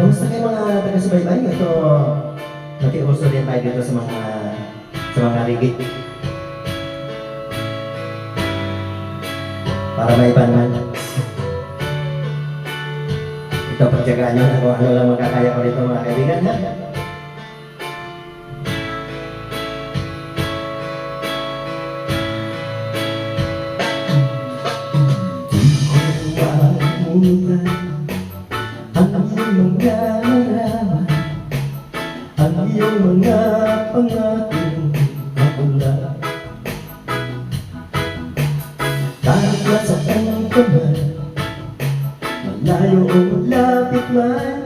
Kamusta kayo mga taga-subaybay? Ito, nakiuso din tayo dito sa mga rigid. Para may iba naman. Ito, pagtyagaan nyo kung ano lang makakaya ko dito mga kaibigan. Ha? Ang iyong mga naraman, ang iyong mga pangakong maula. Kahit nasaktan ka man, malayo o malapit man,